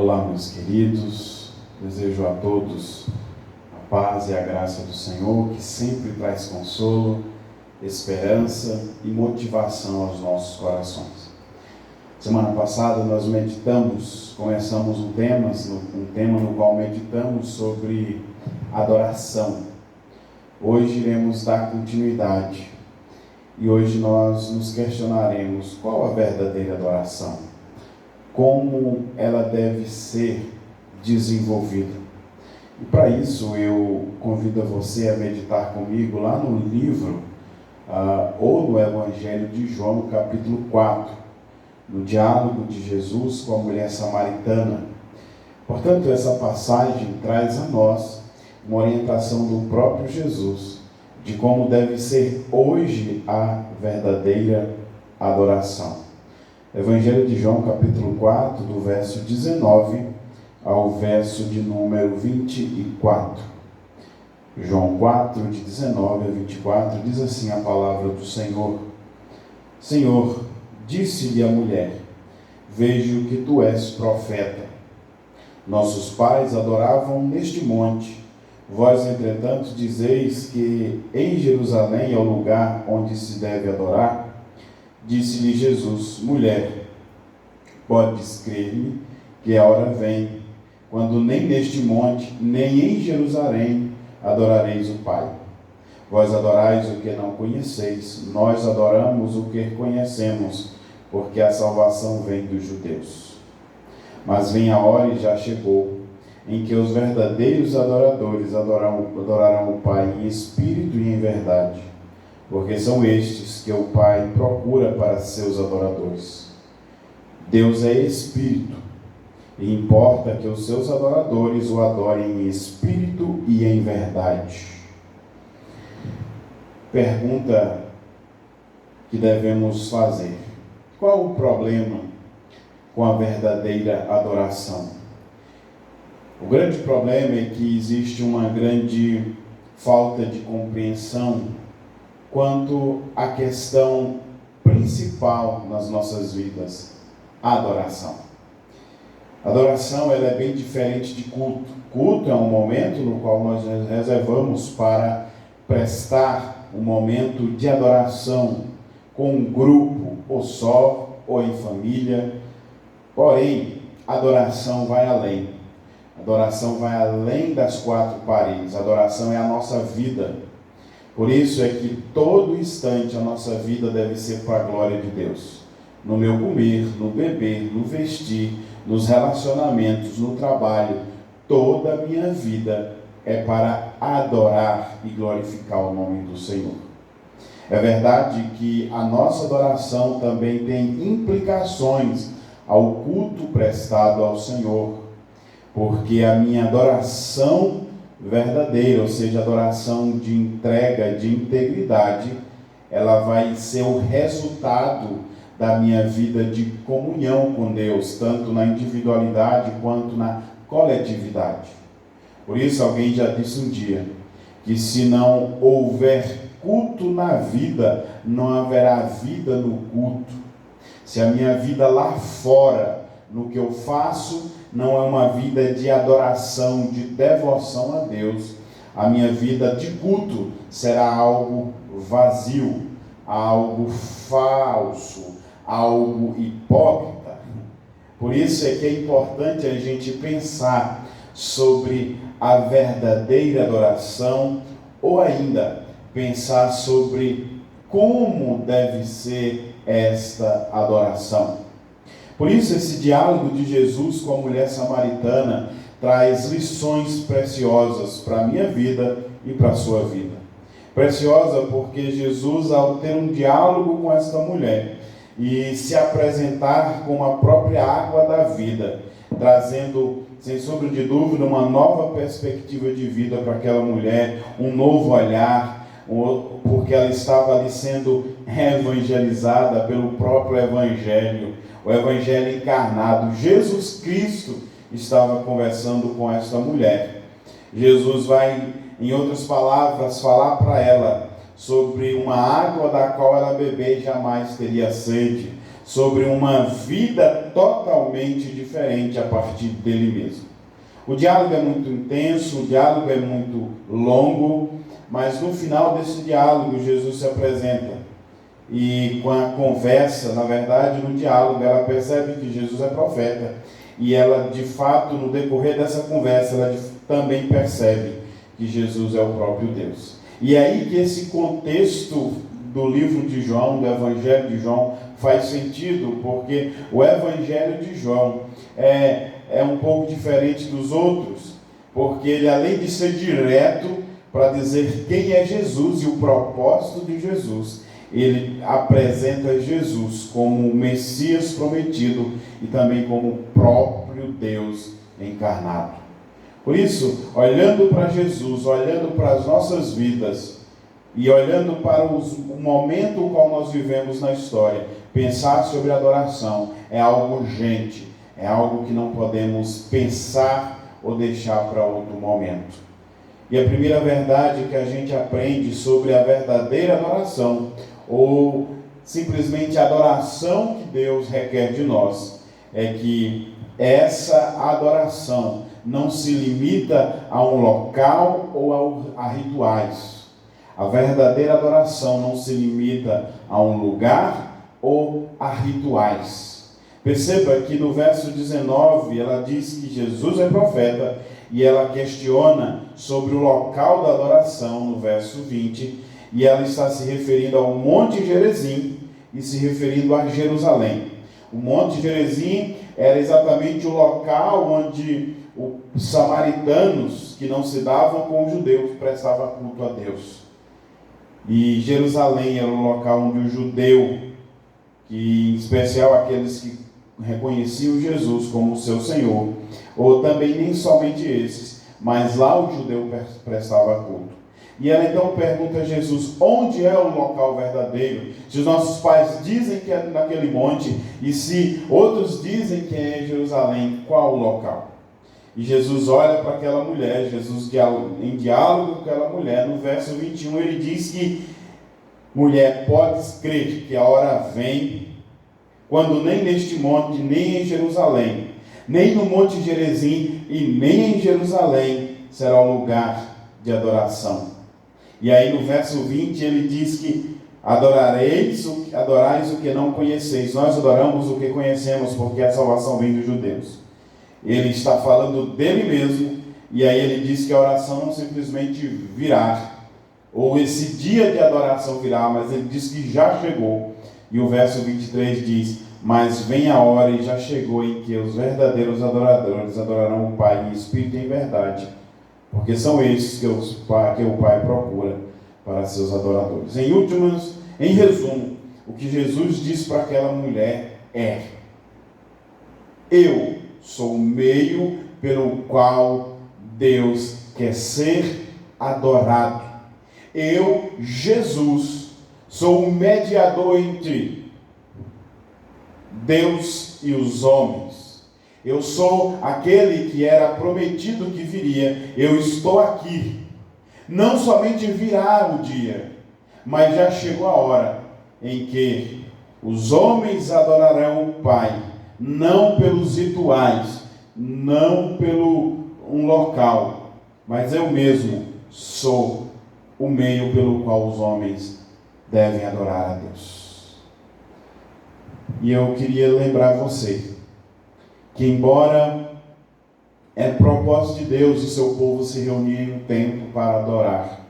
Olá, meus queridos, desejo a todos a paz e a graça do Senhor, que sempre traz consolo, esperança e motivação aos nossos corações. Semana passada nós começamos um tema no qual meditamos sobre adoração. Hoje iremos dar continuidade e hoje nós nos questionaremos qual a verdadeira adoração. Como ela deve ser desenvolvida. E para isso eu convido você a meditar comigo lá no livro ou no Evangelho de João, no capítulo 4, no diálogo de Jesus com a mulher samaritana. Portanto, essa passagem traz a nós uma orientação do próprio Jesus de como deve ser hoje a verdadeira adoração. Evangelho de João, capítulo 4, do verso 19 ao verso de número 24. João 4, de 19 a 24, diz assim a palavra do Senhor. Senhor, disse-lhe a mulher, vejo que tu és profeta. Nossos pais adoravam neste monte. Vós, entretanto, dizeis que em Jerusalém é o lugar onde se deve adorar. Disse-lhe Jesus, mulher, podes crer-me que a hora vem, quando nem neste monte, nem em Jerusalém adorareis o Pai. Vós adorais o que não conheceis, nós adoramos o que conhecemos, porque a salvação vem dos judeus. Mas vem a hora e já chegou, em que os verdadeiros adoradores adorarão o Pai em espírito e em verdade, porque são estes que o Pai procura para seus adoradores. Deus é Espírito, e importa que os seus adoradores o adorem em espírito e em verdade. Pergunta que devemos fazer: qual o problema com a verdadeira adoração? O grande problema é que existe uma grande falta de compreensão quanto à questão principal nas nossas vidas, a adoração. A adoração ela é bem diferente de culto. Culto é um momento no qual nós reservamos para prestar um momento de adoração com um grupo, ou só, ou em família. Porém, a adoração vai além. A adoração vai além das quatro paredes. A adoração é a nossa vida. Por isso é que todo instante a nossa vida deve ser para a glória de Deus. No meu comer, no beber, no vestir, nos relacionamentos, no trabalho, toda a minha vida é para adorar e glorificar o nome do Senhor. É verdade que a nossa adoração também tem implicações ao culto prestado ao Senhor, porque a minha adoração verdadeira, ou seja, adoração de entrega, de integridade, ela vai ser o resultado da minha vida de comunhão com Deus, tanto na individualidade quanto na coletividade. Por isso, alguém já disse um dia que se não houver culto na vida, não haverá vida no culto. Se a minha vida lá fora, no que eu faço, não é uma vida de adoração, de devoção a Deus, a minha vida de culto será algo vazio, algo falso, algo hipócrita. Por isso é que é importante a gente pensar sobre a verdadeira adoração, ou ainda pensar sobre como deve ser esta adoração. Por isso, esse diálogo de Jesus com a mulher samaritana traz lições preciosas para a minha vida e para a sua vida. Preciosa porque Jesus, ao ter um diálogo com esta mulher e se apresentar com a própria água da vida, trazendo, sem sombra de dúvida, uma nova perspectiva de vida para aquela mulher, um novo olhar, porque ela estava ali sendo evangelizada pelo próprio Evangelho, o Evangelho encarnado. Jesus Cristo estava conversando com esta mulher. Jesus vai, em outras palavras, falar para ela sobre uma água da qual ela beber jamais teria sede, sobre uma vida totalmente diferente a partir dele mesmo. O diálogo é muito intenso, o diálogo é muito longo, mas no final desse diálogo Jesus se apresenta. E com a conversa, na verdade, no diálogo, ela percebe que Jesus é profeta. E ela, de fato, no decorrer dessa conversa, ela também percebe que Jesus é o próprio Deus. E é aí que esse contexto do livro de João, do Evangelho de João, faz sentido, porque o Evangelho de João é um pouco diferente dos outros, porque ele, além de ser direto para dizer quem é Jesus e o propósito de Jesus, ele apresenta Jesus como o Messias prometido e também como o próprio Deus encarnado. Por isso, olhando para Jesus, olhando para as nossas vidas e olhando para o momento no qual nós vivemos na história, pensar sobre adoração é algo urgente, é algo que não podemos pensar ou deixar para outro momento. E a primeira verdade que a gente aprende sobre a verdadeira adoração, ou simplesmente a adoração que Deus requer de nós, é que essa adoração não se limita a um local ou a rituais. A verdadeira adoração não se limita a um lugar ou a rituais. Perceba que no verso 19 ela diz que Jesus é profeta e ela questiona sobre o local da adoração no verso 20, e ela está se referindo ao Monte Gerizim e se referindo a Jerusalém. O Monte Gerizim era exatamente o local onde os samaritanos que não se davam com os judeus prestavam culto a Deus. E Jerusalém era o local onde o judeu, que, em especial aqueles que reconheciam Jesus como seu Senhor, ou também nem somente esses, mas lá o judeu prestava culto. E ela então pergunta a Jesus, onde é o local verdadeiro? Se os nossos pais dizem que é naquele monte, e se outros dizem que é em Jerusalém, qual o local? E Jesus olha para aquela mulher, Jesus em diálogo com aquela mulher, no verso 21 ele diz que, mulher, podes crer que a hora vem, quando nem neste monte, nem em Jerusalém, nem no Monte Gerizim e nem em Jerusalém será o lugar de adoração. E aí no verso 20 ele diz que adorais o que não conheceis. Nós adoramos o que conhecemos, porque a salvação vem dos judeus. Ele está falando dele mesmo, e aí ele diz que a oração não simplesmente virá, ou esse dia de adoração virá, mas ele diz que já chegou. E o verso 23 diz, mas vem a hora e já chegou em que os verdadeiros adoradores adorarão o Pai em espírito e em verdade, porque são esses que o Pai procura para seus adoradores. Em resumo, o que Jesus diz para aquela mulher é: eu sou o meio pelo qual Deus quer ser adorado. Eu, Jesus, sou o mediador entre Deus e os homens. Eu sou aquele que era prometido que viria. Eu estou aqui. Não somente virá o dia, mas já chegou a hora em que os homens adorarão o Pai, não pelos rituais, não pelo um local, mas eu mesmo sou o meio pelo qual os homens devem adorar a Deus. E eu queria lembrar você que, embora é propósito de Deus o seu povo se reunir em um templo para adorar,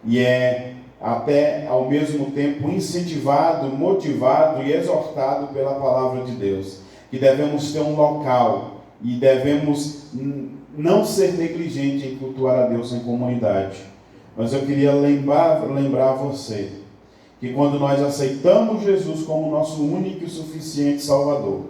e é até ao mesmo tempo incentivado, motivado e exortado pela palavra de Deus, que devemos ter um local e devemos não ser negligente em cultuar a Deus em comunidade. Mas eu queria lembrar você que quando nós aceitamos Jesus como nosso único e suficiente Salvador,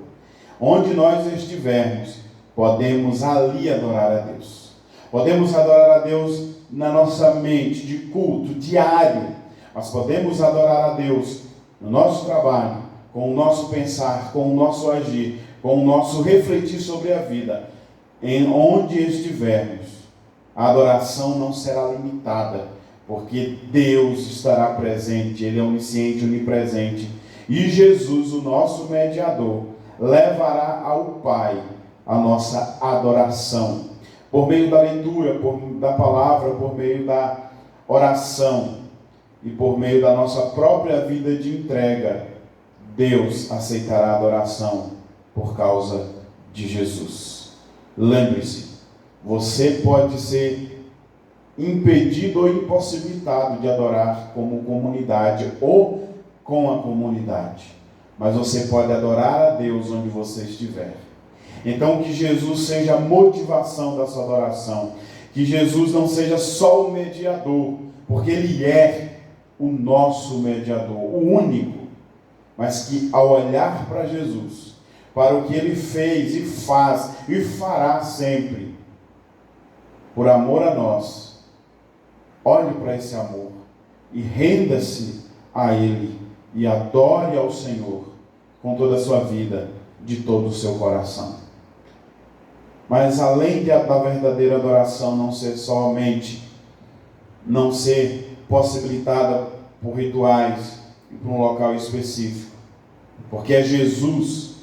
onde nós estivermos, podemos ali adorar a Deus. Podemos adorar a Deus na nossa mente, de culto diário, mas podemos adorar a Deus no nosso trabalho, com o nosso pensar, com o nosso agir, com o nosso refletir sobre a vida. Em onde estivermos, a adoração não será limitada, porque Deus estará presente, Ele é onisciente, onipresente, E Jesus, o nosso mediador, levará ao Pai a nossa adoração, por meio da leitura, da palavra, por meio da oração e por meio da nossa própria vida de entrega. Deus aceitará a adoração por causa de Jesus. Lembre-se, você pode ser impedido ou impossibilitado de adorar como comunidade ou com a comunidade, mas você pode adorar a Deus onde você estiver. Então, que Jesus seja a motivação da sua adoração, que Jesus não seja só o mediador, porque Ele é o nosso mediador, o único, mas que ao olhar para Jesus, para o que Ele fez e faz e fará sempre, por amor a nós, olhe para esse amor e renda-se a Ele e adore ao Senhor com toda a sua vida, de todo o seu coração. Mas além da verdadeira adoração não ser possibilitada por rituais e por um local específico, porque é Jesus,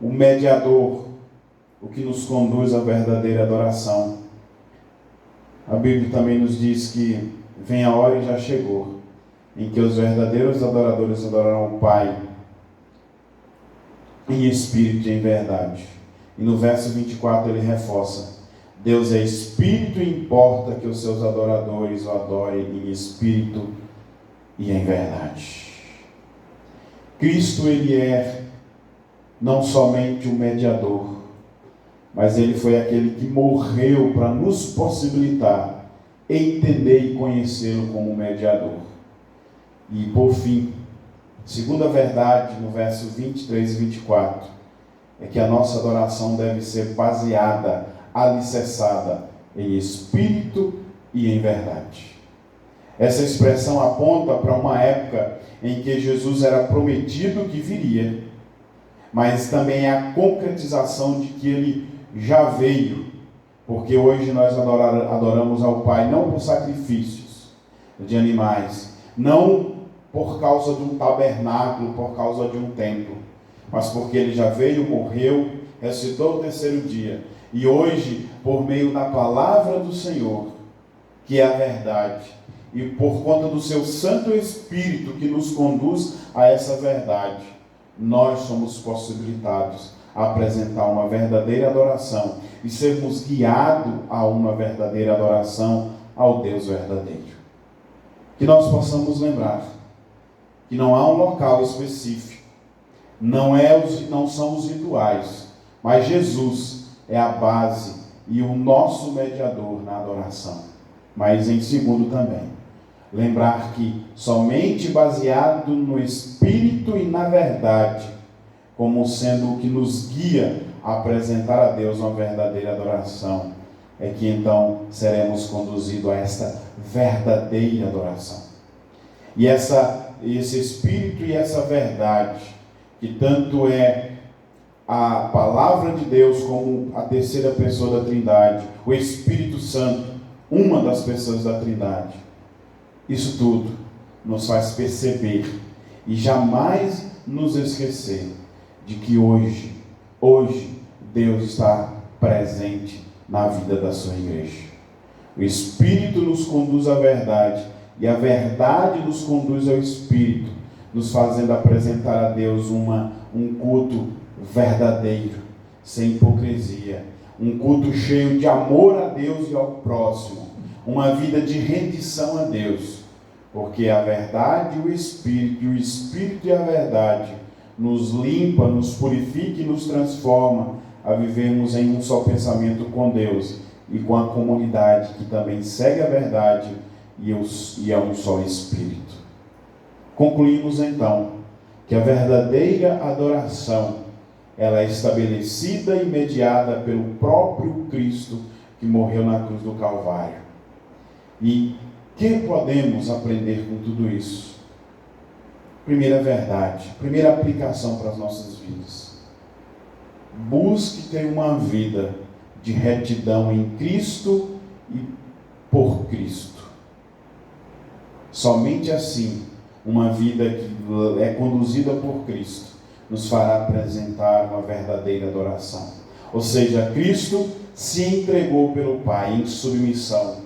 o mediador, o que nos conduz à verdadeira adoração. A Bíblia também nos diz que vem a hora e já chegou, em que os verdadeiros adoradores adorarão o Pai em espírito e em verdade. E no verso 24 ele reforça: Deus é espírito e importa que os seus adoradores o adorem em espírito e em verdade. Cristo, ele é não somente o mediador, mas ele foi aquele que morreu para nos possibilitar entender e conhecê-lo como mediador. E por fim, segunda verdade, no verso 23 e 24, é que a nossa adoração deve ser baseada, alicerçada em espírito e em verdade. Essa expressão aponta para uma época em que Jesus era prometido que viria, mas também é a concretização de que ele já veio, porque hoje nós adoramos ao Pai não por sacrifícios de animais, não por causa de um tabernáculo, por causa de um templo, mas porque ele já veio, morreu, ressuscitou no terceiro dia, e hoje, por meio da palavra do Senhor, que é a verdade, e por conta do seu Santo Espírito que nos conduz a essa verdade, nós somos possibilitados a apresentar uma verdadeira adoração e sermos guiados a uma verdadeira adoração ao Deus verdadeiro. Que nós possamos lembrar que não há um local específico, não são os rituais, mas Jesus é a base e o nosso mediador na adoração. Mas em segundo também, lembrar que somente baseado no Espírito e na verdade, como sendo o que nos guia a apresentar a Deus uma verdadeira adoração, é que então seremos conduzidos a esta verdadeira adoração. E esse Espírito e essa verdade, que tanto é a palavra de Deus como a terceira pessoa da Trindade, o Espírito Santo, uma das pessoas da Trindade, isso tudo nos faz perceber e jamais nos esquecer de que hoje Deus está presente na vida da sua igreja. O Espírito nos conduz à verdade e a verdade nos conduz ao Espírito, nos fazendo apresentar a Deus um culto verdadeiro, sem hipocrisia, um culto cheio de amor a Deus e ao próximo, uma vida de rendição a Deus, porque a verdade e o Espírito e a verdade nos limpa, nos purifica e nos transforma a vivermos em um só pensamento com Deus e com a comunidade que também segue a verdade e é um só Espírito. Concluímos então que a verdadeira adoração ela é estabelecida e mediada pelo próprio Cristo que morreu na cruz do Calvário. E que podemos aprender com tudo isso? Primeira verdade, primeira aplicação para as nossas vidas. Busque ter uma vida de retidão em Cristo e por Cristo. Somente assim uma vida que é conduzida por Cristo, nos fará apresentar uma verdadeira adoração. Ou seja, Cristo se entregou pelo Pai em submissão,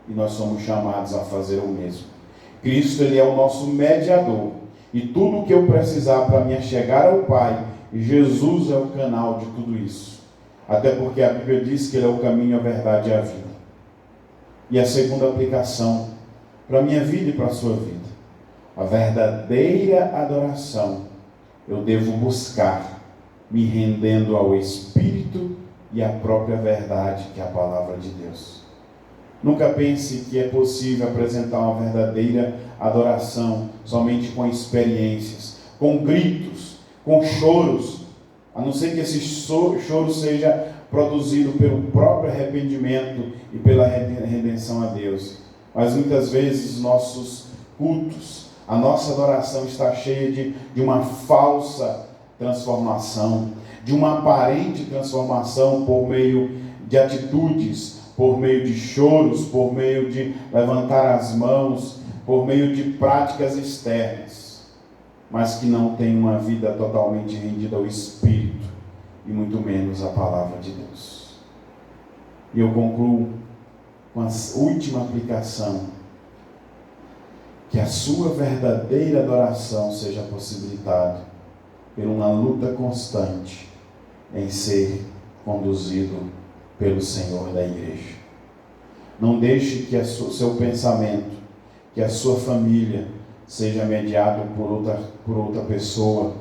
e nós somos chamados a fazer o mesmo. Cristo, Ele é o nosso mediador, e tudo o que eu precisar para me chegar ao Pai, Jesus é o canal de tudo isso. Até porque a Bíblia diz que Ele é o caminho, a verdade e a vida. E a segunda aplicação para a minha vida e para a sua vida: a verdadeira adoração eu devo buscar me rendendo ao Espírito e à própria verdade, que é a palavra de Deus. Nunca pense que é possível apresentar uma verdadeira adoração somente com experiências, com gritos, com choros, a não ser que esse choro seja produzido pelo próprio arrependimento e pela redenção a Deus. Mas muitas vezes nossos cultos, a nossa adoração está cheia de uma falsa transformação, de uma aparente transformação por meio de atitudes, por meio de choros, por meio de levantar as mãos, por meio de práticas externas, mas que não tem uma vida totalmente rendida ao Espírito e muito menos à palavra de Deus. E eu concluo com a última aplicação: que a sua verdadeira adoração seja possibilitada por uma luta constante em ser conduzido pelo Senhor da igreja. Não deixe que seu pensamento, que a sua família seja mediado por outra pessoa,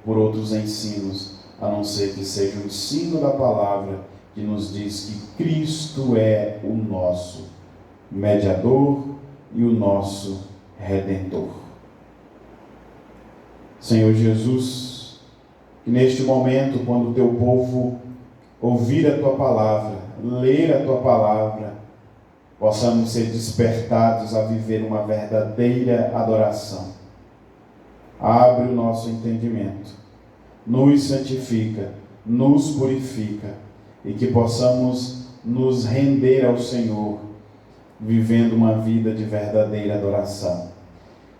por outros ensinos, a não ser que seja o ensino da palavra que nos diz que Cristo é o nosso mediador e o nosso Redentor. Senhor Jesus, que neste momento, quando o teu povo ouvir a tua palavra, ler a tua palavra, possamos ser despertados a viver uma verdadeira adoração. Abre o nosso entendimento, nos santifica, nos purifica, e que possamos nos render ao Senhor, vivendo uma vida de verdadeira adoração.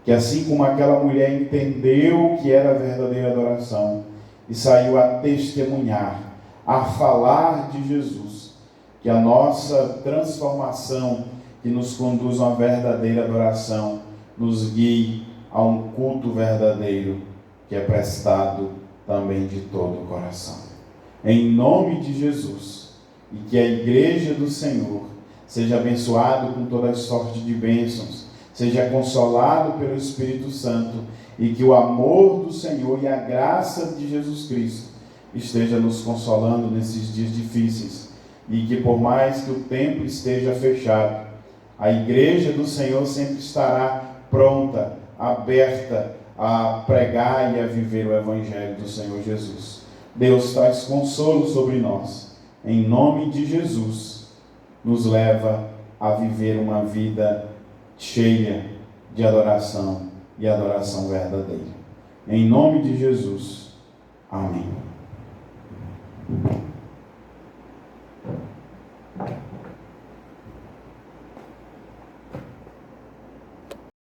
Que assim como aquela mulher entendeu o que era a verdadeira adoração e saiu a testemunhar, a falar de Jesus, que a nossa transformação, que nos conduz a uma verdadeira adoração, nos guie a um culto verdadeiro, que é prestado também de todo o coração. Em nome de Jesus, e que a igreja do Senhor seja abençoado com toda sorte de bênçãos, seja consolado pelo Espírito Santo, e que o amor do Senhor e a graça de Jesus Cristo esteja nos consolando nesses dias difíceis, e que por mais que o templo esteja fechado, a igreja do Senhor sempre estará pronta, aberta a pregar e a viver o Evangelho do Senhor Jesus. Deus traz consolo sobre nós. Em nome de Jesus, nos leva a viver uma vida cheia de adoração e adoração verdadeira. Em nome de Jesus. Amém.